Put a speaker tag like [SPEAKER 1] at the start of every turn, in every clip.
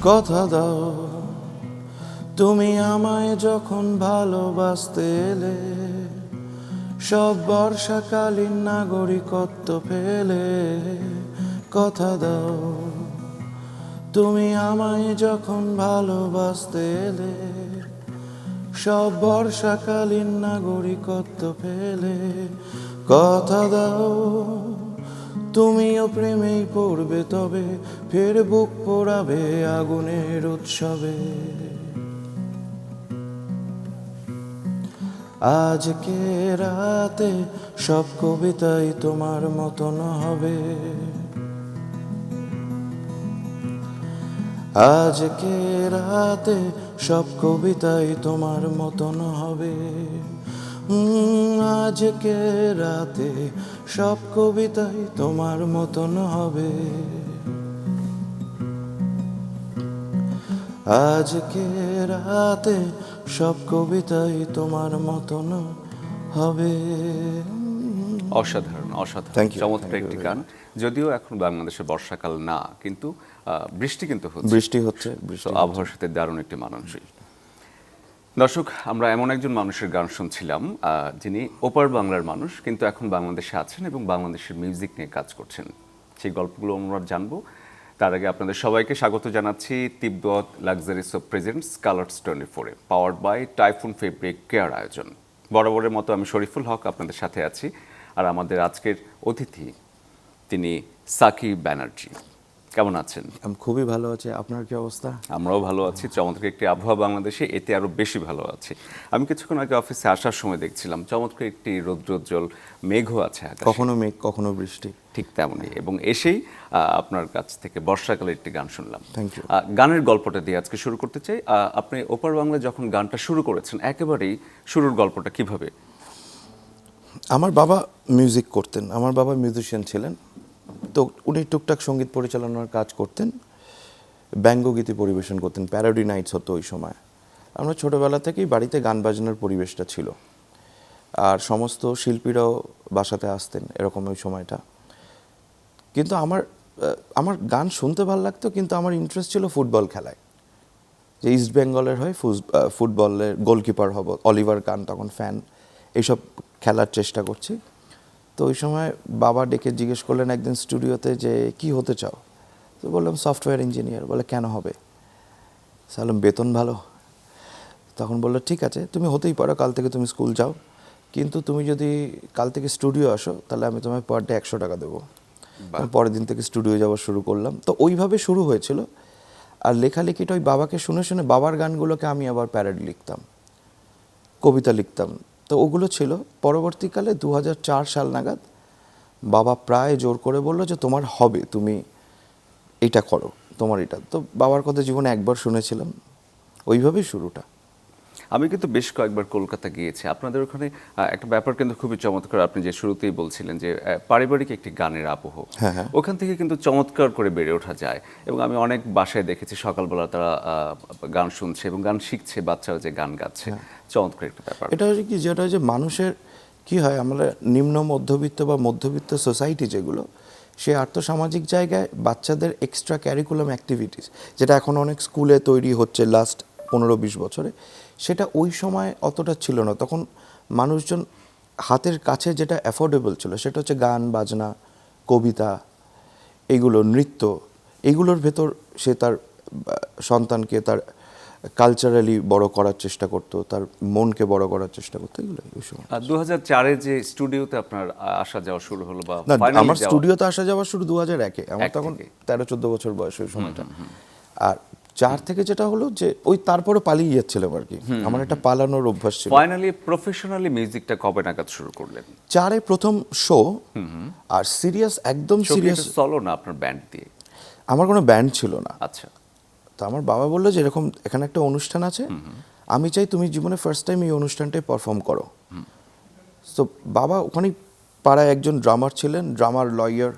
[SPEAKER 1] কথা দাও তুমি আমায় যখন ভালোবাসতে এলে, সব বর্ষাকালীন নাগরিকত্ব ফেলে। কথা দাও তুমি আমায় যখন ভালোবাসতে এলে, সব বর্ষাকালীন নাগরিকত্ব ফেলে। কথা দাও তুমিও প্রেমেই পড়বে, তবে ফের বুক পোড়াবে আগুনের উৎসবে। আজকে রাতে সব কবিতাই তোমার মতন হবে। আজকে রাতে সব কবিতাই তোমার মতন হবে। আজকে রাতে সব কবিতাই তোমার মতন হবে। আজকে রাতে সব কবিতাই তোমার মতন হবে।
[SPEAKER 2] অসাধারণ, অসাধারণ,
[SPEAKER 1] Thank you.
[SPEAKER 2] চমৎকার
[SPEAKER 1] Thank you
[SPEAKER 2] একটি
[SPEAKER 1] very
[SPEAKER 2] গান। যদিও এখন বাংলাদেশে বর্ষাকাল না, কিন্তু বৃষ্টি কিন্তু হচ্ছে।
[SPEAKER 1] বৃষ্টি হচ্ছে,
[SPEAKER 2] তো
[SPEAKER 1] বৃষ্টি
[SPEAKER 2] আবহাওয়ার সাথে দারুণ একটি মানানসই। দর্শক, আমরা এমন একজন মানুষের গান শুনছিলাম যিনি ওপার বাংলার মানুষ, কিন্তু এখন বাংলাদেশে আছেন এবং বাংলাদেশের মিউজিক নিয়ে কাজ করছেন। সেই গল্পগুলো আমরা জানবো। তার আগে আপনাদের সবাইকে স্বাগত জানাচ্ছি Tibbet luxuries of presents Colours 24-এ, powered by Typhoon fabric care আয়োজন। বরাবরের মতো আমি শরীফুল হক আপনাদের সাথে আছি। আর আমাদের আজকের অতিথি তিনি সাকিব ব্যানার্জি। কেমন আছেন?
[SPEAKER 1] আমি খুবই ভালো আছি। আপনার কি অবস্থা?
[SPEAKER 2] আমরাও ভালো আছি। চমৎকার একটি আবহাওয়া বাংলাদেশে, এতে আরও বেশি ভালো আছি। আমি কিছুক্ষণ আগে অফিসে আসার সময় দেখছিলাম চমৎকার একটি রৌদ্রোজ্জ্বল মেঘও আছে আকাশে।
[SPEAKER 1] কখনো মেঘ কখনো বৃষ্টি।
[SPEAKER 2] ঠিক তেমনই। এবং এসেই আপনার কাছ থেকে বর্ষাকালের একটি গান শুনলাম।
[SPEAKER 1] Thank you.
[SPEAKER 2] গানের গল্পটা দিয়ে আজকে শুরু করতে চাই। আপনি ওপার বাংলায় যখন গানটা শুরু করেছেন, একেবারেই শুরুর গল্পটা কিভাবে?
[SPEAKER 1] আমার বাবা মিউজিক করতেন, আমার বাবা মিউজিশিয়ান ছিলেন। তো উনি টুকটাক সঙ্গীত পরিচালনার কাজ করতেন, ব্যঙ্গগীতি পরিবেশন করতেন, প্যারোডি নাইটস হতো ওই সময়। আমরা ছোটোবেলা থেকেই বাড়িতে গান বাজনার পরিবেশটা ছিল, আর সমস্ত শিল্পীরাও বাসাতে আসতেন এরকম ওই সময়টা। কিন্তু আমার গান শুনতে ভালো লাগতো, কিন্তু আমার ইন্টারেস্ট ছিল ফুটবল খেলায়, যে ইস্ট বেঙ্গলের হয়ে ফুটবলের গোলকিপার হব, অলিভার কান তখন ফ্যান, এইসব খেলার চেষ্টা করছি। তো ওই সময় বাবা ডেকে জিজ্ঞেস করলেন একদিন স্টুডিওতে যে কি হতে চাও? তো বললাম সফটওয়্যার ইঞ্জিনিয়ার। বলে কেন হবে? সালাম বেতন ভালো। তখন বললো ঠিক আছে, তুমি হতেই পারো, কাল থেকে তুমি স্কুল যাও, কিন্তু তুমি যদি কাল থেকে স্টুডিও আসো তাহলে আমি তোমায় পার ডে 100 টাকা দেবো। পরের দিন থেকে স্টুডিও যাওয়া শুরু করলাম। তো ওইভাবে শুরু হয়েছিল। আর লেখালেখিটা ওই বাবাকে শুনে শুনে বাবার গানগুলোকে আমি আবার প্যারোডি লিখতাম, কবিতা লিখতাম। তো ওগুলো ছিল। পরবর্তীকালে 2004 সাল নাগাদ বাবা প্রায় জোর করে বললো যে তোমার হবে, তুমি এটা করো, তোমার এটা। তো বাবার কথা জীবনে একবার শুনেছিলাম, ওইভাবেই শুরুটা।
[SPEAKER 2] আমি কিন্তু বেশ কয়েকবার কলকাতা গিয়েছি। আপনাদের ওখানে একটা ব্যাপার কিন্তু খুবই চমৎকার। আপনি যে শুরুতেই বলছিলেন যে পারিবারিক একটি গানের আবহ,
[SPEAKER 1] হ্যাঁ।
[SPEAKER 2] ওখান থেকে কিন্তু চমৎকার করে বেড়ে ওঠা যায়। এবং আমি অনেক বাসায় দেখেছি সকালবেলা তারা গান শুনছে এবং গান শিখছে, বাচ্চারা যে গান গাচ্ছে। চমৎকার একটা ব্যাপার।
[SPEAKER 1] এটা হচ্ছে কি, যেটা হচ্ছে মানুষের কি হয়, আমরা নিম্ন মধ্যবিত্ত বা মধ্যবিত্ত সোসাইটি যেগুলো, সে আর্থসামাজিক জায়গায় বাচ্চাদের এক্সট্রা ক্যারিকুলাম অ্যাক্টিভিটিস, যেটা এখন অনেক স্কুলে তৈরি হচ্ছে লাস্ট 15-20 বছরে, সেটা ওই সময় অতটা ছিল না। তখন মানুষজন হাতের কাছে যেটা অ্যাফোর্ডেবল ছিল সেটা হচ্ছে গান বাজনা, কবিতা, এইগুলো, নৃত্য, এইগুলোর ভেতর সে তার সন্তানকে তার কালচারালি বড় করার চেষ্টা করতো, তার মনকে বড় করার চেষ্টা করতো, এগুলো ওই সময়।
[SPEAKER 2] 2004-এ যে স্টুডিওতে আপনার আসা যাওয়া শুরু হলো, বা
[SPEAKER 1] না,
[SPEAKER 2] finally
[SPEAKER 1] আমার
[SPEAKER 2] যাওয়া?
[SPEAKER 1] স্টুডিওতে আসা যাওয়া শুরু 2001-এ। আমার তখন
[SPEAKER 2] থেকে।
[SPEAKER 1] 13-14 বছর বয়স ওই সময়টা। আর 4 থেকে যেটা হলো যে ওই তারপরে পালিয়ে যাচ্ছিলাম আর কি। আমার একটা পালানোর অভ্যাস ছিল।
[SPEAKER 2] ফাইনালি প্রফেশনালি মিউজিকটা কবে নাগাদ শুরু করলেন?
[SPEAKER 1] 4-এ প্রথম শো। আর সিরিয়াস, একদম সিরিয়াস।
[SPEAKER 2] চলো না আপনার ব্যান্ড দিয়ে?
[SPEAKER 1] আমার কোনো ব্যান্ড ছিল না।
[SPEAKER 2] আচ্ছা।
[SPEAKER 1] তো আমার বাবা বললো যে এরকম এখানে একটা অনুষ্ঠান আছে, আমি চাই তুমি জীবনে ফার্স্ট টাইম এই অনুষ্ঠানটায় পারফর্ম করো। তো বাবা ওখানেই পাড়ায় একজন ড্রামার ছিলেন, ড্রামার লয়ার।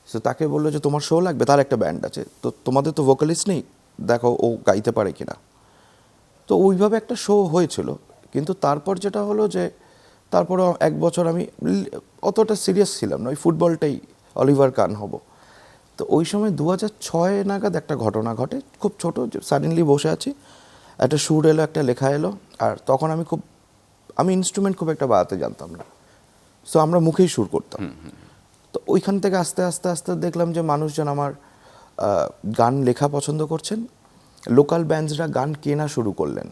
[SPEAKER 1] তো তাকে বললো যে তোমার শো লাগবে, তার একটা ব্যান্ড আছে, তো তোমাদের তো ভোকালিস্ট নেই, দেখো ও গাইতে পারে কিনা। তো ওইভাবে একটা শো হয়েছিল। কিন্তু তারপর যেটা হলো যে তারপরও 1 বছর আমি অতটা সিরিয়াস ছিলাম না, ওই ফুটবলটাই, অলিভার কান হব। তো ওই সময় 2006 নাগাদ একটা ঘটনা ঘটে, খুব ছোট, সাডেনলি বসে আছি, একটা সুর এলো, একটা লেখা এলো, আর তখন আমি ইনস্ট্রুমেন্ট খুব একটা বাজাতে জানতাম না, সো আমরা মুখেই সুর করতাম। তো ওইখান থেকে আস্তে আস্তে আস্তে দেখলাম যে মানুষজন আমার গান লেখা পছন্দ করছেন, লোকাল ব্যান্ডসরা গান কেনা শুরু করলেন।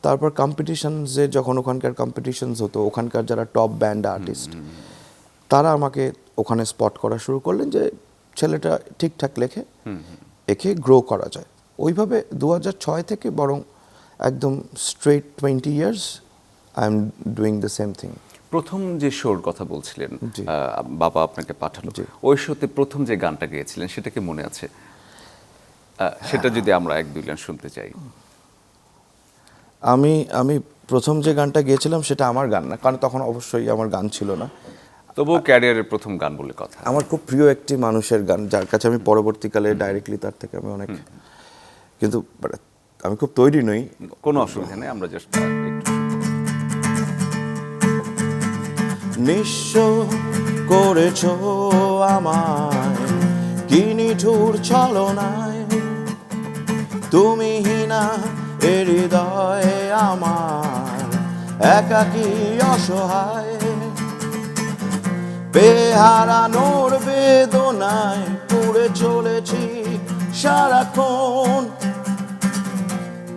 [SPEAKER 1] তারপর কম্পিটিশনসে যখন ওখানকার কম্পিটিশনস হতো, ওখানকার যারা টপ ব্যান্ড আর্টিস্ট তারা আমাকে ওখানে স্পট করা শুরু করলেন যে ছেলেটা ঠিকঠাক লেখে, একে গ্রো করা যায়। ওইভাবে 2006 থেকে বরং একদম straight 20 years I am doing the same thing.
[SPEAKER 2] প্রথম যে শোর কথা বলছিলেন,
[SPEAKER 1] জি।
[SPEAKER 2] বাবা আপনাকে পাঠালো,
[SPEAKER 1] জি।
[SPEAKER 2] ওই শোতে প্রথম যে গানটা গেয়েছিলেন সেটা কি মনে আছে? সেটা যদি আমরা 1-2 লাইন শুনতে চাই।
[SPEAKER 1] আমি প্রথম যে গানটা গেয়েছিলাম সেটা আমার গান না, কারণ তখন অবশ্যই আমার গান ছিল না।
[SPEAKER 2] তবুও ক্যারিয়ারের প্রথম গান বলে কথা।
[SPEAKER 1] আমার খুব প্রিয় একটি মানুষের গান, যার কাছে আমি পরবর্তীকালে ডাইরেক্টলি তার থেকে আমি অনেক, কিন্তু আমি খুব তৈরি নই।
[SPEAKER 2] কোনো অসুবিধা নেই, আমরা জাস্ট
[SPEAKER 1] নিঃস্ব করেছ আমায় কি নিঠুর ছলনায়, তুমি হিনা এ হৃদয়ে আমার একাকী অসহায়, বেহারানোর বেদনায় পুড়ে চলেছি সারাক্ষণ,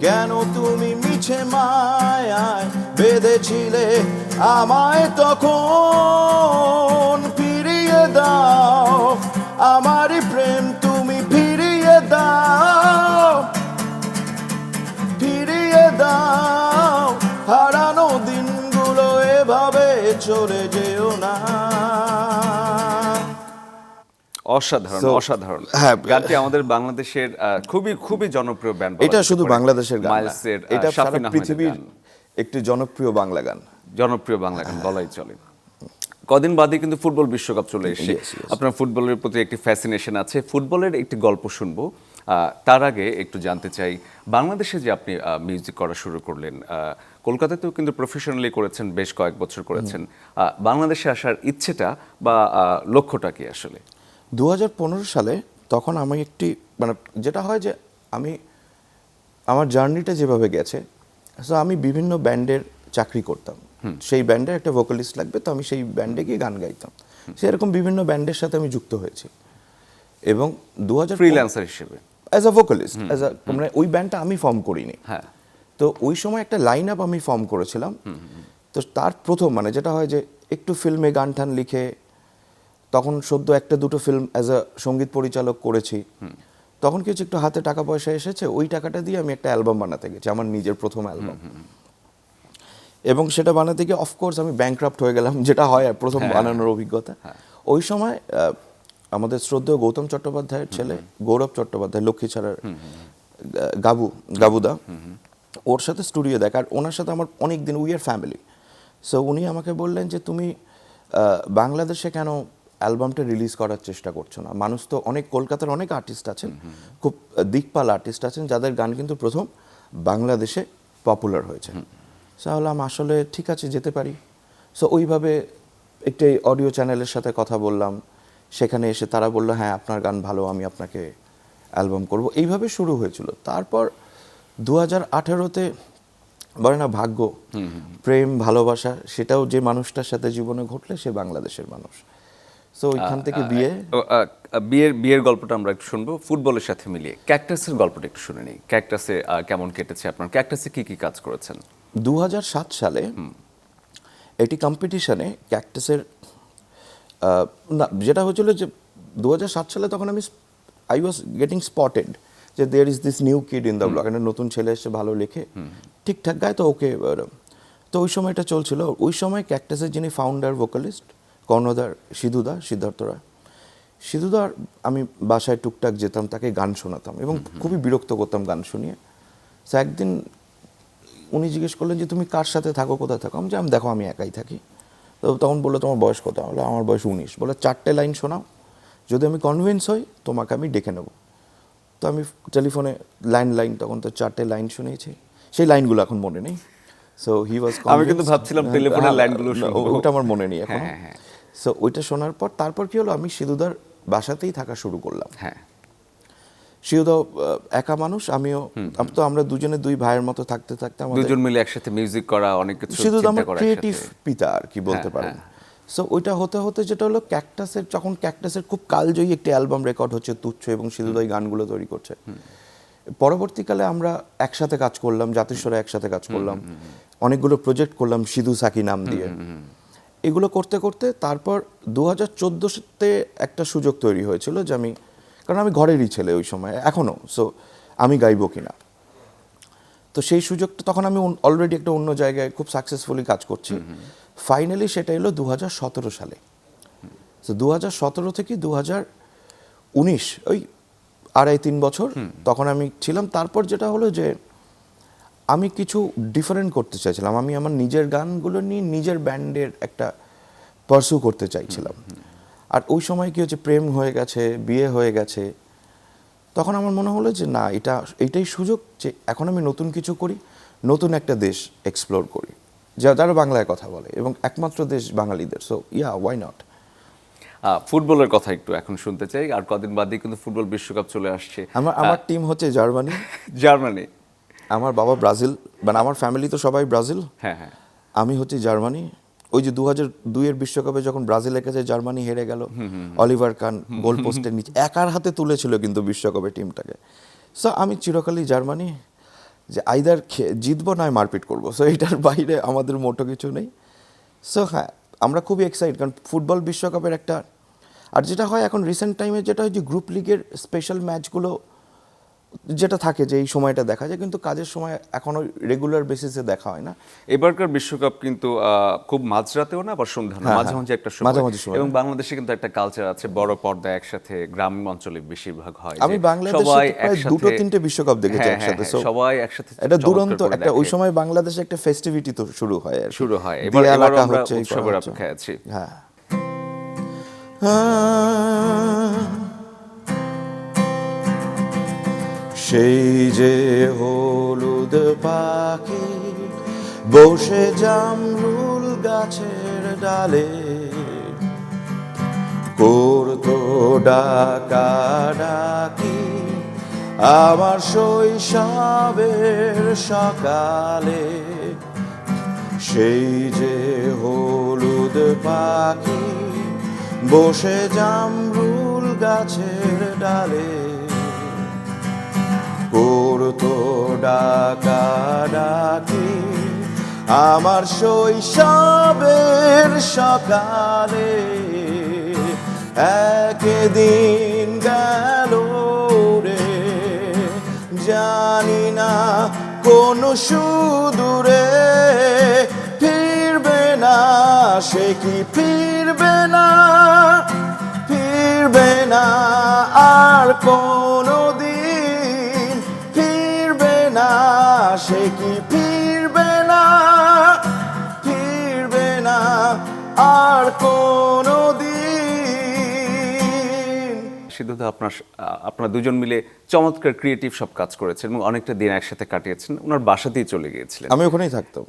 [SPEAKER 1] কেন তুমি মিছে মায়ায় বেঁধেছিলে আমায় তখন, ফিরিয়ে দাও আমারই প্রেম, তুমি ফিরিয়ে দাও, ফিরিয়ে দাও হারানো দিনগুলো, এভাবে চলে যেও না।
[SPEAKER 2] অসাধারণ, অসাধারণ।
[SPEAKER 1] হ্যাঁ,
[SPEAKER 2] গানটি আমাদের বাংলাদেশের খুবই খুবই জনপ্রিয় ব্যান্ড।
[SPEAKER 1] এটা শুধু বাংলাদেশের গান না,
[SPEAKER 2] মাইলসের,
[SPEAKER 1] এটা সারা
[SPEAKER 2] শাফিন আহমেদের
[SPEAKER 1] পৃথিবীর
[SPEAKER 2] গান।
[SPEAKER 1] একটি জনপ্রিয় বাংলা গান।
[SPEAKER 2] জনপ্রিয় বাংলা গান বলাই চলে। কদিন বাদে কিন্তু ফুটবল বিশ্বকাপ চলে এসেছে।
[SPEAKER 1] Yes, yes.
[SPEAKER 2] আপনার ফুটবলের প্রতি একটি ফ্যাসিনেশন আছে, ফুটবলের একটি গল্প শুনবো। তার আগে একটু জানতে চাই, বাংলাদেশে যে আপনি মিউজিক করা শুরু করলেন, কলকাতাতেও কিন্তু প্রফেশনালি করেছেন, বেশ কয়েক বছর করেছেন, বাংলাদেশে আসার ইচ্ছেটা বা লক্ষ্যটা কি আসলে?
[SPEAKER 1] 2015 সালে তখন আমি একটি, মানে যেটা হয় যে আমার জার্নিটা যেভাবে গেছে, সো আমি বিভিন্ন ব্যান্ডের চাকরি করতাম, সেই ব্যান্ডের একটা ভোকালিস্ট লাগবে, তো আমি সেই ব্যান্ডে গিয়ে গান গাইতাম, সেরকম বিভিন্ন ব্যান্ডের সাথে আমি যুক্ত হয়েছি। এবং 2000
[SPEAKER 2] ফ্রিল্যান্সার হিসেবে
[SPEAKER 1] অ্যাজ আ ভোকালিস্ট, মানে ওই ব্যান্ডটা আমি ফর্ম করিনি।
[SPEAKER 2] হ্যাঁ।
[SPEAKER 1] তো ওই সময় একটা লাইন আপ আমি ফর্ম করেছিলাম। তো তার প্রথম, মানে যেটা হয় যে একটু ফিল্মে গান টান লিখে, তখন সদ্য একটা দুটো ফিল্ম অ্যাজ আ সঙ্গীত পরিচালক করেছি, তখন কিছু একটু হাতে টাকা পয়সা এসেছে, ওই টাকাটা দিয়ে আমি একটা অ্যালবাম বানাতে গেছি, আমার নিজের প্রথম অ্যালবাম। এবং সেটা বানাতে গিয়ে অফকোর্স আমি ব্যাংক্রাফট হয়ে গেলাম, যেটা হয় প্রথম বানানোর অভিজ্ঞতা। ওই সময় আমাদের শ্রদ্ধেয় গৌতম চট্টোপাধ্যায়ের ছেলে গৌরব চট্টোপাধ্যায়, লক্ষ্মীছাড়ার গাবুদা, ওর সাথে স্টুডিও দেখ, আর ওনার সাথে আমার অনেক দিন, উই আর ফ্যামিলি। সো উনি আমাকে বললেন যে তুমি বাংলাদেশে কেন অ্যালবামটা রিলিজ করার চেষ্টা করছো না? মানুষ তো অনেক, কলকাতার অনেক আর্টিস্ট আছেন, খুব দিকপাল আর্টিস্ট আছেন, যাদের গান কিন্তু প্রথম বাংলাদেশে পপুলার হয়েছে। তাহলে আমি আসলে ঠিক আছে, যেতে পারি। সো ওইভাবে একটি অডিও চ্যানেলের সাথে কথা বললাম, সেখানে এসে তারা বললো হ্যাঁ আপনার গান ভালো, আমি আপনাকে অ্যালবাম করব, এইভাবে শুরু হয়েছিল। তারপর 2018-তে বলে না ভাগ্য, প্রেম, ভালোবাসা, সেটাও যে মানুষটার সাথে জীবনে ঘটলে সে বাংলাদেশের মানুষ। সো ওইখান থেকে
[SPEAKER 2] বিয়ের গল্পটা আমরা একটু শুনবো ফুটবলের সাথে মিলিয়ে। ক্যাকটাসের গল্পটা একটু শুনে নিই। ক্যাকটাসে কেমন কেটেছে আপনার? ক্যাকটাসে কি কি কাজ করেছেন?
[SPEAKER 1] 2007 সালে একটি কম্পিটিশনে ক্যাকটাসের, না যেটা হয়েছিল যে 2007 সালে তখন আই ওয়াজ গেটিং স্পটেড যে there is this new kid in the block, একটা নতুন ছেলে এসে ভালো লেখে, ঠিকঠাক গায়, তো ওকে। তো ওই সময় এটা চলছিল। ওই সময় ক্যাকটাসের যিনি ফাউন্ডার ভোকালিস্ট কর্ণধার সিদ্ধার্থ রায়, সিধুদার আমি বাসায় টুকটাক যেতাম, তাকে গান শোনাতাম এবং খুবই বিরক্ত করতাম গান শুনিয়ে। তো একদিন উনি জিজ্ঞেস করলেন যে তুমি কার সাথে থাকো, কোথায় থাকো? আমি দেখো আমি একাই থাকি। তো তখন বললো তোমার বয়স কত? বললো আমার বয়স 19। বলে 4টে লাইন শোনাও, যদি আমি কনভিন্স হই তোমাকে আমি ডেকে নেব। তো আমি টেলিফোনে লাইন তখন তো 4টে লাইন শুনিয়েছি, সেই লাইনগুলো এখন মনে নেই। সো হি ওয়াজ,
[SPEAKER 2] আমি কিন্তু ভাবছিলাম টেলিফোনের লাইনগুলো শুনবো,
[SPEAKER 1] ওটা আমার মনে নেই এখন।
[SPEAKER 2] হ্যাঁ।
[SPEAKER 1] সো ওইটা শোনার পর তারপর কি হলো, আমি সিধুদার বাসাতেই থাকা শুরু করলাম।
[SPEAKER 2] হ্যাঁ,
[SPEAKER 1] শিউদাও একা মানুষ, আমিও, তো আমরা দুজনে দুই ভাইয়ের মতো থাকতে থাকতে আমাদের
[SPEAKER 2] দুজন মিলে একসাথে মিউজিক করা, অনেক কিছু
[SPEAKER 1] শুধু
[SPEAKER 2] চিন্তা
[SPEAKER 1] আমার
[SPEAKER 2] করা
[SPEAKER 1] ক্রিয়েটিভ
[SPEAKER 2] একসাথে।
[SPEAKER 1] পিতা আর কি বলতে
[SPEAKER 2] হ্যাঁ,
[SPEAKER 1] পারেন। সো ওইটা হতে হতে যেটা হলো ক্যাকটাসের, যখন ক্যাকটাসের খুব কালজয়ী একটি অ্যালবাম রেকর্ড হচ্ছে তুচ্ছ, এবং সিধুদাই গানগুলো তৈরি করছে। পরবর্তীকালে আমরা একসাথে কাজ করলাম, জাতিস্বরে একসাথে কাজ করলাম, অনেকগুলো প্রজেক্ট করলাম সিধু সাকি নাম দিয়ে। এগুলো করতে করতে তারপর 2014-তে একটা সুযোগ তৈরি হয়েছিল যে আমি, কারণ আমি ঘরেরই ছেলে ওই সময় এখনও, সো আমি গাইবো কিনা। তো সেই সুযোগটা তখন আমি অলরেডি একটা অন্য জায়গায় খুব সাকসেসফুলি কাজ করছি। ফাইনালি সেটা এলো 2017 সালে। তো 2017 থেকে 2019, ওই 2.5-3 বছর তখন আমি ছিলাম। তারপর যেটা হলো যে আমি কিছু ডিফারেন্ট করতে চাইছিলাম, আমি আমার নিজের গানগুলো নিয়ে নিজের ব্যান্ডের একটা পারসু করতে চাইছিলাম। আর ওই সময় কি হচ্ছে, প্রেম হয়ে গেছে, বিয়ে হয়ে গেছে, তখন আমার মনে হলো যে না, এইটাই সুযোগ যে এখন আমি নতুন কিছু করি, নতুন একটা দেশ এক্সপ্লোর করি যারা বাংলায় কথা বলে, এবং একমাত্র দেশ বাঙালিদের। So yeah, why not.
[SPEAKER 2] ফুটবলের কথা একটু এখন শুনতে চাই। আর কদিন বাদেই কিন্তু ফুটবল বিশ্বকাপ চলে আসছে।
[SPEAKER 1] আমার টিম হচ্ছে জার্মানি,
[SPEAKER 2] জার্মানি।
[SPEAKER 1] আমার বাবা ব্রাজিল, মানে আমার ফ্যামিলি তো সবাই ব্রাজিল,
[SPEAKER 2] হ্যাঁ, হ্যাঁ।
[SPEAKER 1] আমি হচ্ছে জার্মানি। ওই যে 2002-এর বিশ্বকাপে যখন ব্রাজিলের কাছে জার্মানি হেরে গেল, অলিভার কান গোল পোস্টের নিচে একার হাতে তুলেছিল কিন্তু বিশ্বকাপে টিমটাকে। সো আমি চিরকালই জার্মানি, যে আইদার জিতবো নয় মারপিট করবো। সো এটার বাইরে আমাদের মোটো কিছু নেই। সো হ্যাঁ, আমরা খুবই এক্সাইটেড, কারণ ফুটবল বিশ্বকাপের একটা, আর যেটা হয় এখন রিসেন্ট টাইমে যেটা হয় যে গ্রুপ লিগের স্পেশাল ম্যাচগুলো যেটা থাকে যে এই সময়টা দেখা যায়, কিন্তু কাজের সময় এখনো রেগুলার বেসিসে দেখা হয় না।
[SPEAKER 2] এবারকার বিশ্বকাপ কিন্তু খুব মাঝরাতেও না, আবার সন্ধ্যা না, মাঝে মাঝে একটা সময়।
[SPEAKER 1] মাঝামাঝি সময়।
[SPEAKER 2] এবং বাংলাদেশে কিন্তু একটা কালচার আছে, বড় পর্দায় একসাথে, গ্রাম অঞ্চলে বেশিরভাগ হয়।
[SPEAKER 1] আমি
[SPEAKER 2] যে
[SPEAKER 1] বাংলাদেশে
[SPEAKER 2] সবাই
[SPEAKER 1] প্রায়
[SPEAKER 2] একসাথে,
[SPEAKER 1] 2-3টে বিশ্বকাপ দেখেছি
[SPEAKER 2] হ্যাঁ,
[SPEAKER 1] একসাথে।
[SPEAKER 2] হ্যাঁ,
[SPEAKER 1] So,
[SPEAKER 2] সবাই একসাথে
[SPEAKER 1] এটা
[SPEAKER 2] চমৎকার
[SPEAKER 1] দুরন্ত
[SPEAKER 2] করে
[SPEAKER 1] একটা, ওই
[SPEAKER 2] দেখে।
[SPEAKER 1] সময় বাংলাদেশে একটা ফেস্টিভিটি তো শুরু হয় আর কি।
[SPEAKER 2] শুরু হয়।
[SPEAKER 1] দিয়া
[SPEAKER 2] এবার
[SPEAKER 1] এলাকা
[SPEAKER 2] আমরা
[SPEAKER 1] হচ্ছে, এই করা
[SPEAKER 2] উৎসবের
[SPEAKER 1] হচ্ছে।
[SPEAKER 2] অপেক্ষায় আছি।
[SPEAKER 1] হ্যাঁ। সেই যে হলুদ পাখি বসে জামরুল গাছের ডালে করতো ডাকাডাকি আমার শৈশবের সকালে। সেই যে হলুদ পাখি বসে জামরুল গাছের ডালে করতো ডাকাডাকি আমার শৈশবের সকালে। একদিন গেল রে, জানি না কোন সুদূরে ফিরবে না, সে কি ফিরবে না, ফিরবে না আর কোনো দিন, ফিরবে না, সে কি ফিরবে না, ফিরবে না আর কোনো দিন।
[SPEAKER 2] সিদ্ধুদা, আপনারা দুজন মিলে চমৎকার ক্রিয়েটিভ সব কাজ করেছেন এবং অনেকটা দিন একসাথে কাটিয়েছেন। ওনার বাসাতেই চলে গিয়েছিলেন।
[SPEAKER 1] আমি ওখানেই থাকতাম,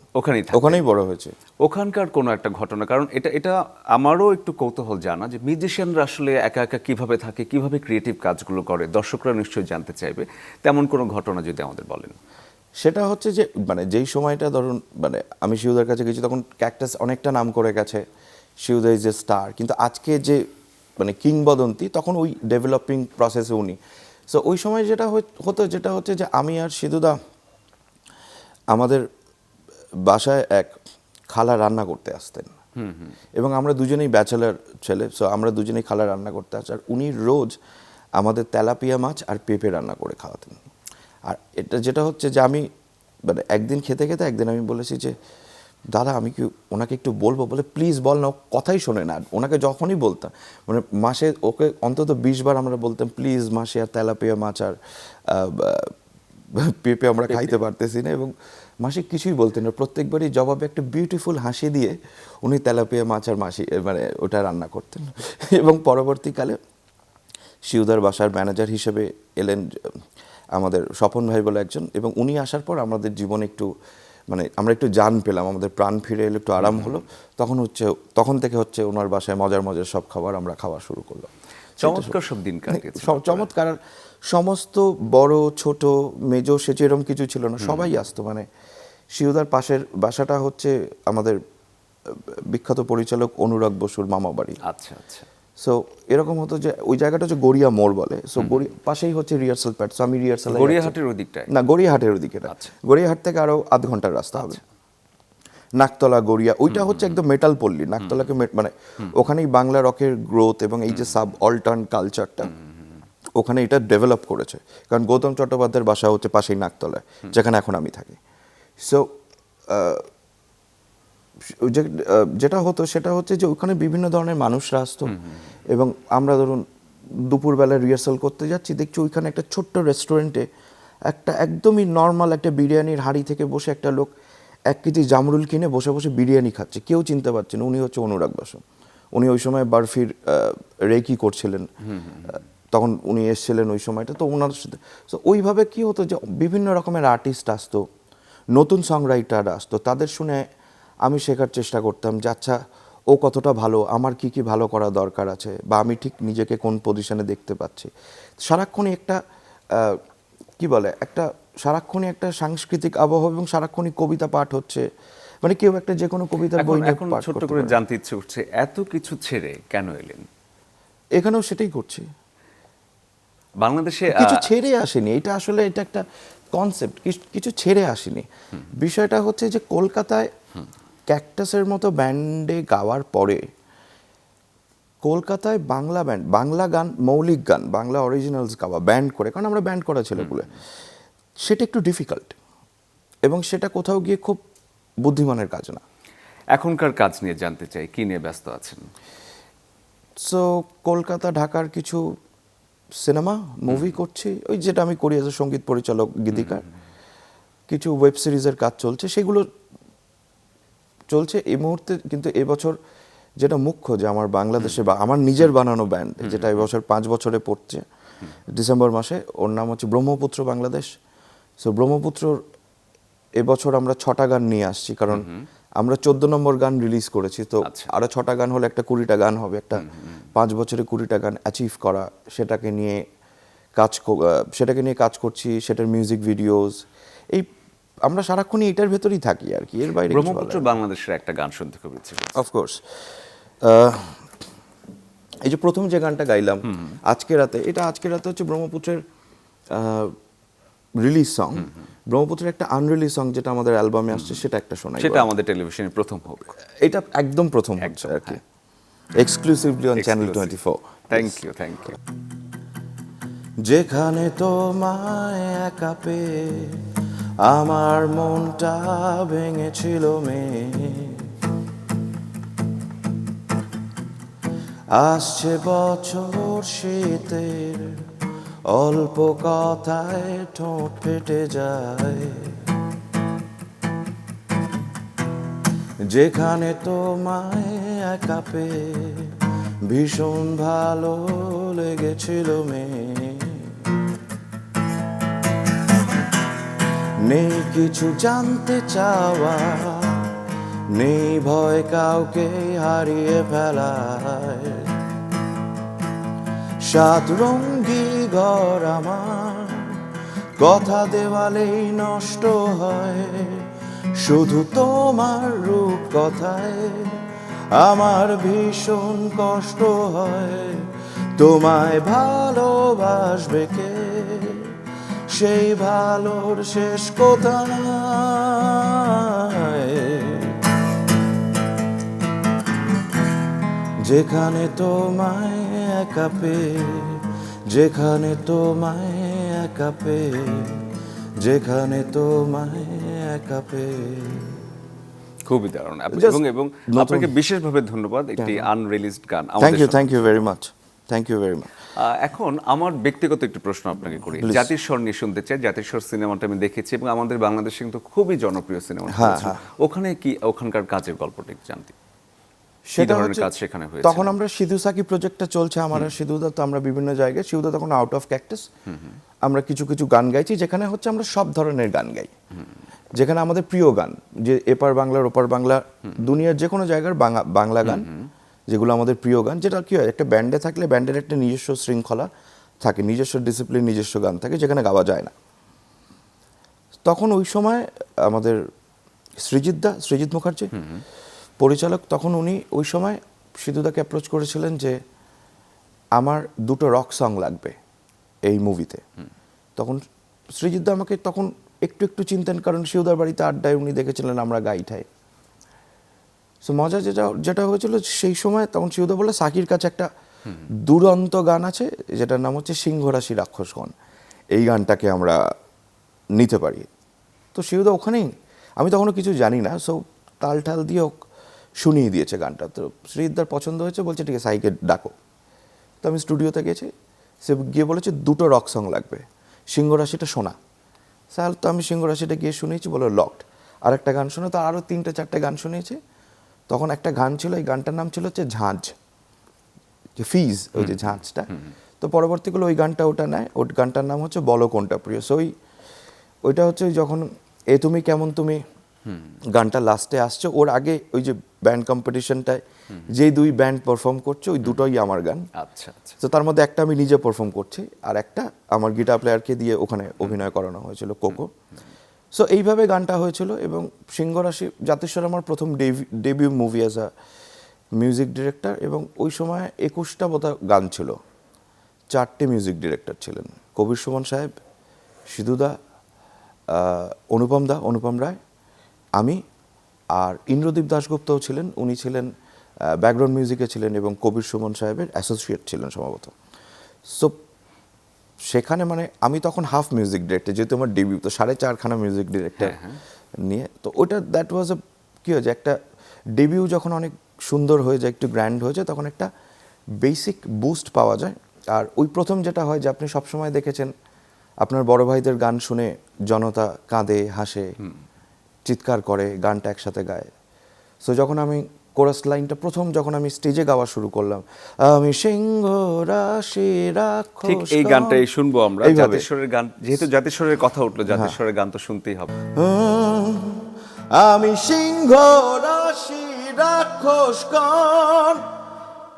[SPEAKER 2] ওখানেই
[SPEAKER 1] বড় হয়েছে।
[SPEAKER 2] ওখানকার কোনো একটা ঘটনা, কারণ এটা আমারও একটু কৌতূহল জানা যে মিউজিশিয়ানরা আসলে একা একা কিভাবে থাকে, কিভাবে ক্রিয়েটিভ কাজগুলো করে, দর্শকরা নিশ্চয়ই জানতে চাইবে। তেমন কোনো ঘটনা যদি আমাদের বলেন।
[SPEAKER 1] সেটা হচ্ছে যে মানে যেই সময়টা ধরুন, মানে আমি শিউদার কাছে গেছি তখন ক্যাকটাস অনেকটা নাম করে গেছে, শিউদা ইজ এ স্টার, কিন্তু আজকে যে মানে কিংবদন্তি তখন ওই ডেভেলপিং প্রসেসে উনি। সো ওই সময় যেটা হতো, যেটা হচ্ছে যে আমি আর সিধুদা আমাদের বাসায় এক খালা রান্না করতে আসতেন, এবং আমরা দুজনেই ব্যাচেলার ছেলে। সো আমরা দুজনেই খালা রান্না করতে আসি, আর উনি রোজ আমাদের তেলাপিয়া মাছ আর পেঁপে রান্না করে খাওয়াতেন। আর এটা যেটা হচ্ছে যে আমি মানে একদিন খেতে খেতে একদিন আমি বলেছি যে দাদা আমি কি ওনাকে একটু বলবো, বলে প্লিজ বল না, ও কথাই শোনে না। ওনাকে যখনই বলতাম, মানে মাসে ওকে অন্তত 20 বার আমরা বলতাম প্লিজ মাসে আর তেলাপিয়া মাছ আর পেঁপে আমরা খাইতে পারতেছি না, এবং মাসি কিছুই বলতেন না। প্রত্যেকবারই জবাবে একটা বিউটিফুল হাসি দিয়ে উনি তেলাপিয়া মাছ আর মানে ওটা রান্না করতেন। এবং পরবর্তীকালে শিউদার বাসার ম্যানেজার হিসেবে এলেন আমাদের স্বপন ভাই বলে একজন, এবং উনি আসার পর আমাদের জীবনে একটু মানে আমরা একটু জান পেলাম, আমাদের প্রাণ ফিরে এলো, একটু আরাম হলো। তখন থেকে হচ্ছে ওনার বাসায় মজার মজার সব খাবার আমরা খাওয়া শুরু করলাম।
[SPEAKER 2] চমৎকার সব দিন কাটিয়েছে।
[SPEAKER 1] চমৎকার। আর সমস্ত বড় ছোট মেজো সে যেরকম কিছু ছিল না, সবাই আসতো। মানে শিউদার পাশের বাসাটা হচ্ছে আমাদের বিখ্যাত পরিচালক অনুরাগ বসুর মামা বাড়ি।
[SPEAKER 2] আচ্ছা আচ্ছা।
[SPEAKER 1] সো এরকম হতো যে ওই জায়গাটা হচ্ছে গড়িয়া মোড় বলে, সো পাশেই হচ্ছে রিহার্সাল প্যাড। সো আমি রিহার্সাল
[SPEAKER 2] গড়িয়াহাটের ওদিকটায়?
[SPEAKER 1] না, গড়িয়াহাটের ওদিকে না,
[SPEAKER 2] আচ্ছা।
[SPEAKER 1] গড়িয়াহাট থেকে আরো আধ ঘন্টার রাস্তা হবে। নাকতলা গড়িয়া ওইটা হচ্ছে একদম মেটাল পল্লী। নাকতলাকে মানে ওখানেই বাংলা রকের গ্রোথ এবং এই যে সাব অল্টার্ন কালচারটা ওখানে এটা ডেভেলপ করেছে। কারণ গৌতম চট্টোপাধ্যায়ের বাসা হচ্ছে পাশেই নাকতলায়, যেখানে এখন আমি থাকি। সো যেটা হতো সেটা হচ্ছে যে ওখানে বিভিন্ন ধরনের মানুষরা আসতো এবং আমরা ধরুন দুপুরবেলা রিহার্সাল করতে যাচ্ছি, দেখছি ওইখানে একটা ছোট্ট রেস্টুরেন্টে একটা একদমই নর্মাল একটা বিরিয়ানির হাঁড়ি থেকে বসে একটা লোক 1 কেজি জামরুল কিনে বসে বসে বিরিয়ানি খাচ্ছে। কেউ চিনতে পারছে না উনি হচ্ছে অনুরাগ বসু। উনি ওই সময় বার্ফির রেকি করছিলেন, তখন উনি এসেছিলেন ওই সময়টা। তো ওনার সাথে ওইভাবে কি হতো যে বিভিন্ন রকমের আর্টিস্ট আসতো, নতুন সংরাইটার আসতো, তাদের শুনে আমি শেখার চেষ্টা করতাম যে আচ্ছা ও কতটা ভালো, আমার কি কি ভালো করা দরকার আছে, বা আমি ঠিক নিজেকে কোন পজিশনে দেখতে পাচ্ছি। সারাক্ষণই একটা কি বলে একটা সারাক্ষণই একটা সাংস্কৃতিক আবহাওয়া এবং সারাক্ষণই কবিতা পাঠ হচ্ছে। মানে কেউ একটা যে কোনো কবিতার বই নিয়ে
[SPEAKER 2] এখন
[SPEAKER 1] পাঠ
[SPEAKER 2] ছোট্ট
[SPEAKER 1] করতে
[SPEAKER 2] করে
[SPEAKER 1] পারে।
[SPEAKER 2] জানতে ইচ্ছে করছে, এত কিছু ছেড়ে কেন এলেন
[SPEAKER 1] এখানেও সেটাই করছি।
[SPEAKER 2] বাংলাদেশে?
[SPEAKER 1] কিছু ছেড়ে আসেনি, এটা আসলে এটা একটা কনসেপ্ট, কিছু ছেড়ে আসেনি। বিষয়টা হচ্ছে যে কলকাতায় ক্যাকটাসের মতো ব্যান্ডে গাওয়ার পরে কলকাতায় বাংলা ব্যান্ড, বাংলা গান, মৌলিক গান, বাংলা অরিজিনালস গাওয়া ব্যান্ড করে, কারণ আমরা ব্যান্ড করা ছেলেগুলো, সেটা একটু ডিফিকাল্ট এবং সেটা কোথাও গিয়ে খুব বুদ্ধিমানের কাজ না।
[SPEAKER 2] এখনকার কাজ নিয়ে জানতে চাই, কি নিয়ে ব্যস্ত আছেন?
[SPEAKER 1] সো কলকাতা ঢাকার কিছু সিনেমা মুভি করছি, ওই যেটা আমি করি এজ এ সঙ্গীত পরিচালক গীতিকার। কিছু ওয়েব সিরিজের কাজ চলছে, সেগুলো চলছে এই মুহূর্তে। কিন্তু এবছর যেটা মুখ্য যে আমার বাংলাদেশে বা আমার নিজের বানানো ব্যান্ড, যেটা এবছর 5 বছরে পড়ছে ডিসেম্বর মাসে, ওর নাম হচ্ছে ব্রহ্মপুত্র বাংলাদেশ। সো ব্রহ্মপুত্রর এবছর আমরা 6টা গান নিয়ে আসছি, কারণ আমরা 14 নম্বর গান রিলিজ করেছি। তো আরো 6টা গান হলে একটা 20টা গান হবে। একটা 5 বছরে 20টা গান অ্যাচিভ করা, সেটাকে নিয়ে কাজ করছি, সেটার মিউজিক ভিডিওস। এই আমরা সারাক্ষণই এটার ভেতরেই থাকি আর কি, এর বাইরে কিছু বলার নেই।
[SPEAKER 2] ব্রহ্মপুত্র বাংলাদেশের একটা গান শুনতে খুব ইচ্ছে করছে।
[SPEAKER 1] অফকোর্স এই যে প্রথম যে গানটা গাইলাম আজকে রাতে, এটা আজকে রাতে হচ্ছে ব্রহ্মপুত্রের রিলিজ সং। ব্রহ্মপুত্রের একটা আনরিলিজ সং যেটা আমাদের অ্যালবামে আসছে, সেটা একটা শোনাই।
[SPEAKER 2] সেটা আমাদের টেলিভিশনে প্রথম হবে।
[SPEAKER 1] এটা একদম প্রথম হচ্ছে আর কি, exclusively on channel 24।
[SPEAKER 2] Thank you, thank you.
[SPEAKER 1] যেখানে তোমায় একা পেয়ে আমার মনটা ভেঙেছিল মেয়ে, আসছে বছর শীতের, অল্প কথায় ঠোঁট ফেটে যায়। যেখানে তোমায় একা পেয়ে ভীষণ ভালো লেগেছিল মেয়ে, নেই কিছু জানতে চাওয়া, নেই ভয় কাউকে হারিয়ে ফেলায়। 7 রঙ্গি ঘর আমার, কথা দেওয়ালেই নষ্ট হয়, শুধু তোমার রূপ কথায় আমার ভীষণ কষ্ট হয়। তোমায় ভালোবাসবে কে, সেই ভালোর শেষ কোথায়। যেখানে তোমায় একা পেয়ে, যেখানে তোমায় একা পেয়ে, যেখানে তোমায় একা পেয়ে।
[SPEAKER 2] খুবই দারুণ।
[SPEAKER 1] Just
[SPEAKER 2] এবং আপনাকে বিশেষভাবে ধন্যবাদ, একটি আনরিলিজড গান
[SPEAKER 1] thank you very much, thank you very much.
[SPEAKER 2] এখন আমার ব্যক্তিগত একটি প্রশ্ন আপনাকে করি। জাতির স্বর নিয়ে শুনতে চাই। জাতির স্বর সিনেমাটা আমি দেখেছি এবং আমাদের বাংলাদেশে কিন্তু খুবই জনপ্রিয় সিনেমা। ওখানে কি ওখানকার কাজের গল্পটা একটু জানতে,
[SPEAKER 1] সেটা
[SPEAKER 2] ধরনের কাজ সেখানে হয়েছে?
[SPEAKER 1] তখন আমরা সিধু সাকি প্রজেক্টটা চলছে আমার আর সিধুদা, তো আমরা বিভিন্ন জায়গায়, সিধুদা তখন আউট অফ ক্যাকটাস, আমরা কিছু কিছু গান গাইছি, যেখানে হচ্ছে আমরা সব ধরনের গান গাই। যেখানে আমাদের প্রিয় গান, যে এপার বাংলার ওপার বাংলা, দুনিয়ার যে কোনো জায়গার বাংলা গান, যেগুলো আমাদের প্রিয় গান, যেটা কী হয় একটা ব্যান্ডে থাকলে ব্যান্ডের একটা নিজস্ব শৃঙ্খলা থাকে, নিজস্ব ডিসিপ্লিন, নিজস্ব গান থাকে যেখানে গাওয়া যায় না। তখন ওই সময় আমাদের সৃজিত মুখার্জি পরিচালক, তখন উনি ওই সময় সিধুদাকে অ্যাপ্রোচ করেছিলেন যে আমার 2টো রক সং লাগবে এই মুভিতে। তখন সৃজিতদা আমাকে তখন একটু একটু চিনতেন, কারণ শিউদার বাড়িতে আড্ডায় উনি দেখেছিলেন আমরা গাই ঠাই। সো মজা যেটা হয়েছিল সেই সময়, তখন শিউদা বললো সাকির কাছে একটা দুরন্ত গান আছে যেটার নাম হচ্ছে সিংহরাশি রাক্ষসগণ, এই গানটাকে আমরা নিতে পারি। তো শিউদা ওখানেই, আমি তখনও কিছু জানি না, সো তাল ঠাল দিয়ে শুনিয়ে দিয়েছে গানটা। তো শ্রীদার পছন্দ হয়েছে, বলছে ঠিক আছে সাইকে ডাকো। তো আমি স্টুডিওতে গেছি, সে গিয়ে বলেছে 2টো রক সং লাগবে, সিংহরাশিটা শোনা। স্যার তো আমি সিংহরাশিটা গিয়ে শুনেছি, বলো লকড। আর একটা গান শোনো, তো আরও 3-4টে গান শুনিয়েছে। তখন একটা গান ছিল, এই গানটার নাম ছিল হচ্ছে ঝাঁঝ, যে ফিজ, ওই যে ঝাঁঝটা। তো পরবর্তীকালে ওই গানটা ওটা নেয়, ওই গানটার নাম হচ্ছে বলো কোনটা প্রিয়। সো ওইটা হচ্ছে যখন এ তুমি কেমন তুমি গানটা লাস্টে আসছে, ওর আগে ওই যে ব্যান্ড কম্পিটিশনটায় যেই 2 ব্যান্ড পারফর্ম করছে, ওই দুটোই আমার গান।
[SPEAKER 2] আচ্ছা আচ্ছা।
[SPEAKER 1] তো তার মধ্যে একটা আমি নিজে পারফর্ম করছি, আর একটা আমার গিটার প্লেয়ারকে দিয়ে ওখানে অভিনয় করানো হয়েছিল, কোকো। সো এইভাবে গানটা হয়েছিল। এবং সিংহরাশি জাতিস্বর আমার প্রথম debut movie as a music director. এবং ওই সময় 21টা বোধহয় গান ছিল, 4টে মিউজিক ডিরেক্টর ছিলেন, কবির সুমন সাহেব, সিধুদা, অনুপম রায়, আমি, আর ইন্দ্রদীপ দাশগুপ্তও ছিলেন। উনি ছিলেন ব্যাকগ্রাউন্ড মিউজিকে ছিলেন এবং কবির সুমন সাহেবের অ্যাসোসিয়েট ছিলেন সম্ভবত। সো সেখানে মানে আমি তখন হাফ মিউজিক ডিরেক্টর, যেহেতু আমার ডেবিউ, তো 4.5খানা মিউজিক ডিরেক্টর নিয়ে। তো ওটা দ্যাট ওয়াজ আ কী হয়েছে, একটা ডেবিউ যখন অনেক সুন্দর হয়ে যায়, একটু গ্র্যান্ড হয়ে যায়, তখন একটা বেসিক বুস্ট পাওয়া যায়। আর ওই প্রথম যেটা হয় যে আপনি সবসময় দেখেছেন আপনার বড় ভাইদের গান শুনে জনতা কাঁদে, হাসে, চিৎকার করে, গানটা একসাথে গায়। সো যখন আমি কোরাস লাইনটা প্রথম যখন আমি স্টেজে গাওয়া শুরু করলাম, আমি সিংহ রাশি রাক্ষস,
[SPEAKER 2] ঠিক এই গানটাই শুনবো আমরা। জাতিস্বরের গান, যেহেতু জাতিস্বরের কথা উঠলো, জাতিস্বরের গান তো শুনতেই হবে।
[SPEAKER 1] আমি সিংহ রাশি রাক্ষসগণ,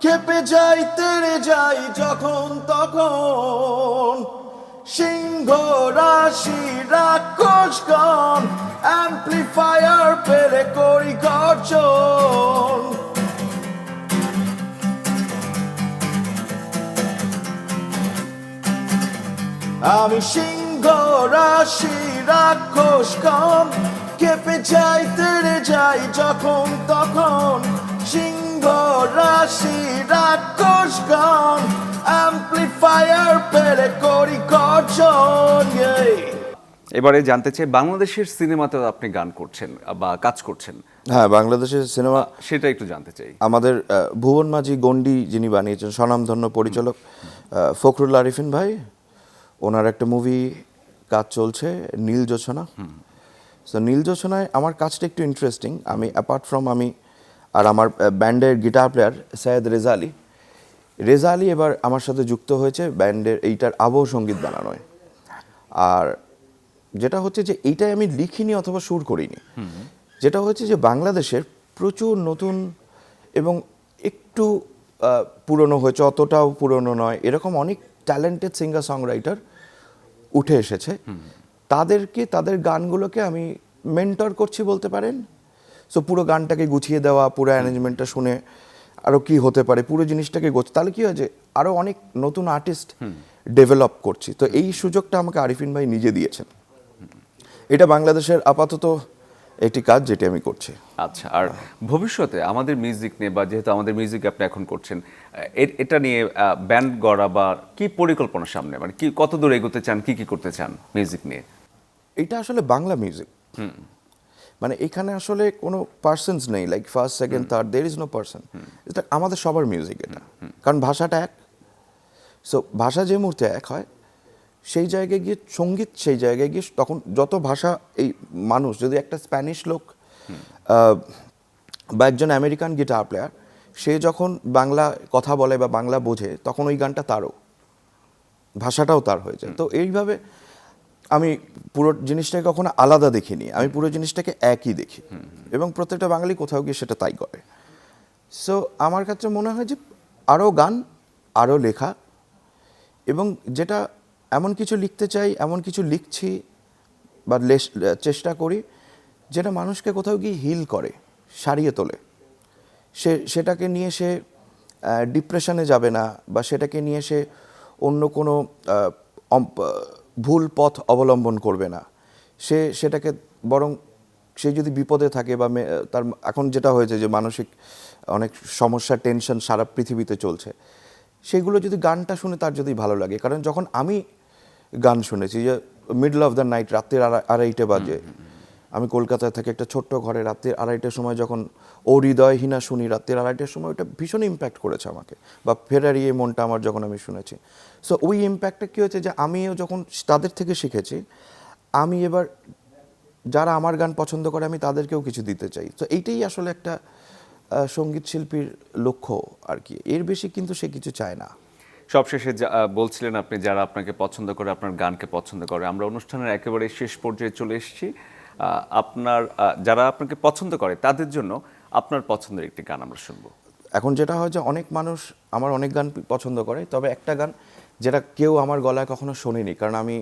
[SPEAKER 1] খেপে যাই তেড়ে যাই যখন তখন, সিংহ রাশি রাক্ষসগণ, অ্যাম্প্লিফায়ার পেলে করি গর্জন। আমি সিংহ রাশি রাক্ষসগণ, খেপে যাই তেড়ে যাই যখন তখন, সিংহ রাশি রাক্ষসগণ, অ্যাম্প্লিফায়ার পেলে করি গর্জন।
[SPEAKER 2] এবারে জানতে চাই, বাংলাদেশের সিনেমাতে আপনি গান করছেন বা কাজ করছেন।
[SPEAKER 1] হ্যাঁ, বাংলাদেশের সিনেমা,
[SPEAKER 2] সেটা একটু জানতে চাই।
[SPEAKER 1] আমাদের ভুবন মাঝি গন্ডি যিনি বানিয়েছেন, স্বনামধন্য পরিচালক ফখরুল আরিফিন ভাই, ওনার একটা মুভি কাজ চলছে, নীল জোছনা। সো নীল জোছনায় আমার কাজটা একটু ইন্টারেস্টিং। আমি অ্যাপার্ট ফ্রম আমি আর আমার ব্যান্ডের গিটার প্লেয়ার সৈয়দ রেজা আলী এবার আমার সাথে যুক্ত হয়েছে ব্যান্ডের এইটার আবহ সঙ্গীত বানানোয়। আর যেটা হচ্ছে যে এইটাই আমি লিখিনি অথবা সুর করিনি, যেটা হচ্ছে যে বাংলাদেশের প্রচুর নতুন এবং একটু পুরনো হয়েছে, অতটাও পুরনো নয়, এরকম অনেক ট্যালেন্টেড সিঙ্গার সংরাইটার উঠে এসেছে। তাদেরকে, তাদের গানগুলোকে আমি মেন্টর করছি বলতে পারেন। সো পুরো গানটাকে গুছিয়ে দেওয়া, পুরো অ্যারেঞ্জমেন্টটা শুনে আরও কী হতে পারে, পুরো জিনিসটাকে তাহলে কী হয় যে আরও অনেক নতুন আর্টিস্ট ডেভেলপ করছি। তো এই সুযোগটা আমাকে আরিফিন ভাই নিজে দিয়েছেন। এটা বাংলাদেশের আপাতত একটি কাজ যেটি আমি করছি।
[SPEAKER 2] আচ্ছা, আর ভবিষ্যতে আমাদের মিউজিক নিয়ে, বা যেহেতু আমাদের মিউজিক আপনি এখন করছেন, এটা নিয়ে ব্যান্ড গড়া বা কি পরিকল্পনা সামনে, মানে কি কত দূর এগোতে চান, কি কি করতে চান মিউজিক নিয়ে?
[SPEAKER 1] এটা আসলে বাংলা মিউজিক, মানে এখানে আসলে কোনো পার্সনস নেই, like first second third, there is no person. এটা আমাদের সবার মিউজিক এটা, কারণ ভাষাটা এক। সো ভাষা যে মুহূর্তে এক হয়, সেই জায়গায় গিয়ে সঙ্গীত, সেই জায়গায় গিয়ে তখন যত ভাষা, এই মানুষ যদি একটা স্প্যানিশ লোক বা একজন আমেরিকান গিটার প্লেয়ার, সে যখন বাংলা কথা বলে বা বাংলা বোঝে, তখন ওই গানটা তারও, ভাষাটাও তার হয়ে যায়। তো এইভাবে আমি পুরো জিনিসটাকে কখনো আলাদা দেখিনি, আমি পুরো জিনিসটাকে একই দেখি, এবং প্রত্যেকটা বাঙালি কোথাও গিয়ে সেটা তাই করে। সো আমার কাছে মনে হয় যে আরও গান, আরও লেখা, এবং যেটা এমন কিছু লিখতে চাই, এমন কিছু লিখছি বা চেষ্টা করি যেটা মানুষকে কোথাও গিয়ে হিল করে, সারিয়ে তোলে। সেটাকে নিয়ে সে ডিপ্রেশনে যাবে না, বা সেটাকে নিয়ে সে অন্য কোনো ভুল পথ অবলম্বন করবে না। সেটাকে বরং সে যদি বিপদে থাকে বা তার এখন যেটা হয়েছে যে মানসিক অনেক সমস্যা, টেনশন সারা পৃথিবীতে চলছে, সেগুলো যদি গানটা শুনে তার যদি ভালো লাগে। কারণ যখন আমি গান শুনেছি যে মিডল অফ দ্য নাইট, রাত্রির 2:30 বাজে, আমি কলকাতায় থাকি একটা ছোট্ট ঘরে, রাত্রির 2:30টার সময় যখন ও হৃদয়হীনা শুনি রাত্রির 2:30টার সময়, ওটা ভীষণ ইম্প্যাক্ট করেছে আমাকে। বা ফেরারি এই মনটা আমার যখন আমি শুনেছি, সো ওই ইম্প্যাক্টটা কী হয়েছে যে আমিও যখন তাদের থেকে শিখেছি, আমি এবার যারা আমার গান পছন্দ করে আমি তাদেরকেও কিছু দিতে চাই। তো এইটাই আসলে একটা সঙ্গীত শিল্পীর লক্ষ্য আর কি, এর বেশি কিন্তু সে কিছু চায় না।
[SPEAKER 2] সবশেষে বলছিলেন আপনি যারা আপনাকে পছন্দ করে, আপনার গানকে পছন্দ করে। আমরা অনুষ্ঠানের একেবারে শেষ পর্যায়ে চলে এসেছি। আপনার যারা আপনাকে পছন্দ করে তাদের জন্য আপনার পছন্দের একটি গান আমরা শুনবো।
[SPEAKER 1] এখন যেটা হয় যে অনেক মানুষ আমার অনেক গান পছন্দ করে, তবে একটা গান যেটা কেউ আমার গলায় কখনো শোনেনি, কারণ আমি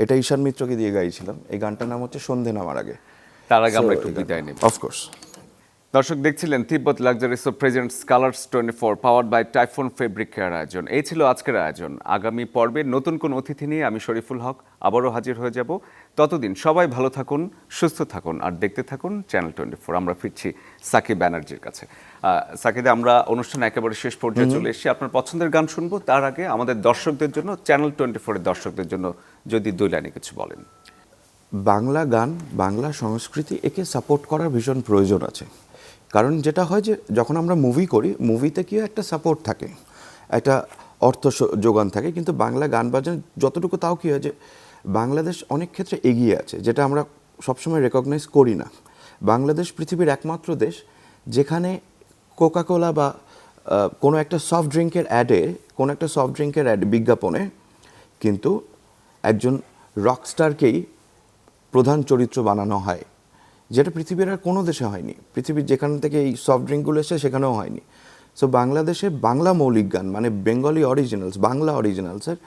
[SPEAKER 1] এটা ঈশান মিত্রকে দিয়ে গাইছিলাম। এই গানটার নাম হচ্ছে সন্ধে নামার আগে।
[SPEAKER 2] তার আগে আমরা একটু বিদায় নেব।
[SPEAKER 1] অফকোর্স।
[SPEAKER 2] দর্শক দেখছিলেন Tibbet luxuries of presents Colours 24 powered by Typhoon fabric care আয়োজন। এই ছিল আজকের আয়োজন। আগামী পর্বে নতুন কোন অতিথি নিয়ে আমি শরীফুল হক আবারও হাজির হয়ে যাব। ততদিন সবাই ভালো থাকুন, সুস্থ থাকুন, আর দেখতে থাকুন চ্যানেল 24। আমরা ফিরছি সাকিব ব্যানার্জির কাছে। সাকিব, আমরা অনুষ্ঠান একেবারে শেষ পর্যায়ে চলে এসেছি। আপনার পছন্দের গান শুনবো, তার আগে আমাদের দর্শকদের জন্য, চ্যানেল 24 এর দর্শকদের জন্য যদি দুই লাইনে কিছু বলেন।
[SPEAKER 1] বাংলা গান, বাংলা সংস্কৃতি, একে সাপোর্ট করার ভীষণ প্রয়োজন আছে। কারণ যেটা হয় যে যখন আমরা মুভি করি, মুভিতে কি একটা সাপোর্ট থাকে, একটা অর্থ যোগান থাকে, কিন্তু বাংলা গান বাজানো যতটুকু, তাও কী হয় যে বাংলাদেশ অনেক ক্ষেত্রে এগিয়ে আছে, যেটা আমরা সবসময় রেকগনাইজ করি না। বাংলাদেশ পৃথিবীর একমাত্র দেশ যেখানে কোকাকোলা বা কোনো একটা সফট ড্রিঙ্কের অ্যাডে, বিজ্ঞাপনে কিন্তু একজন রকস্টারকেই প্রধান চরিত্র বানানো হয়, যেটা পৃথিবীর আর কোনো দেশে হয়নি। পৃথিবীর যেখান থেকে এই সফট ড্রিঙ্কগুলো এসে সেখানেও হয়নি। সো বাংলাদেশে বাংলা মৌলিক গান, মানে বেঙ্গলি অরিজিনালস, বাংলা অরিজিনালসের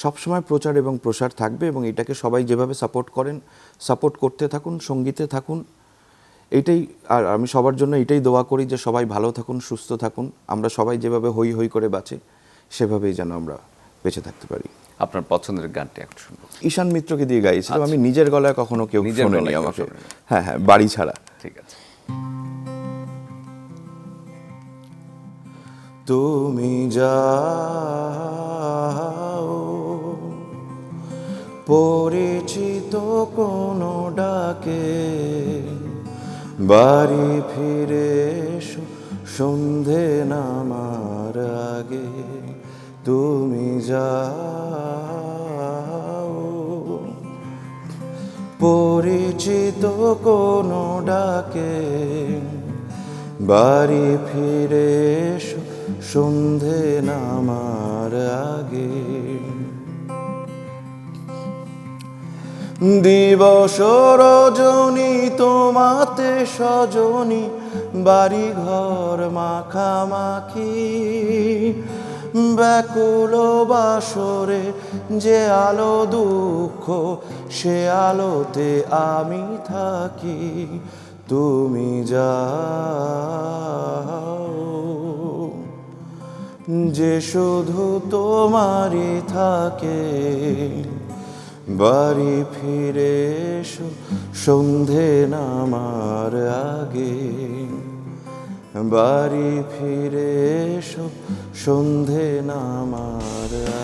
[SPEAKER 1] সবসময় প্রচার এবং প্রসার থাকবে, এবং এটাকে সবাই যেভাবে সাপোর্ট করেন, সাপোর্ট করতে থাকুন, সঙ্গীতে থাকুন। এইটাই, আর আমি সবার জন্য এটাই দোয়া করি যে সবাই ভালো থাকুন, সুস্থ থাকুন। আমরা সবাই যেভাবে হই হই করে বাঁচি, সেভাবেই যেন আমরা বেঁচে থাকতে পারি।
[SPEAKER 2] আপনার পছন্দের গানটি একটু শুনবো।
[SPEAKER 1] ঈশান মিত্রকে দিয়ে গাইছিলাম। আমি নিজের গলায় কখনো কেউ শোনেনি আমাকে। হ্যাঁ, বাড়ি ছাড়া।
[SPEAKER 2] ঠিক আছে।
[SPEAKER 1] তুমি যাও পরিচিত কোনো ডাকে, বাড়ি ফিরে এসো সন্ধে নামার আগে। তুমি যাও পরিচিত কোনো ডাকে, বাড়ি ফিরে এসো সন্ধে নামার আগে। দিবস রজনী তোমাতে সজনী, বাড়ি ঘর মাখামাখি, ব্যাকুল বাসরে যে আলো দুঃখ, সে আলোতে আমি থাকি। তুমি যাও যে শুধু তোমারই থাকে, বাড়ি ফিরে এসো সন্ধে নামার আগে, বাড়ি ফিরে এসো সন্ধে নামার আগে।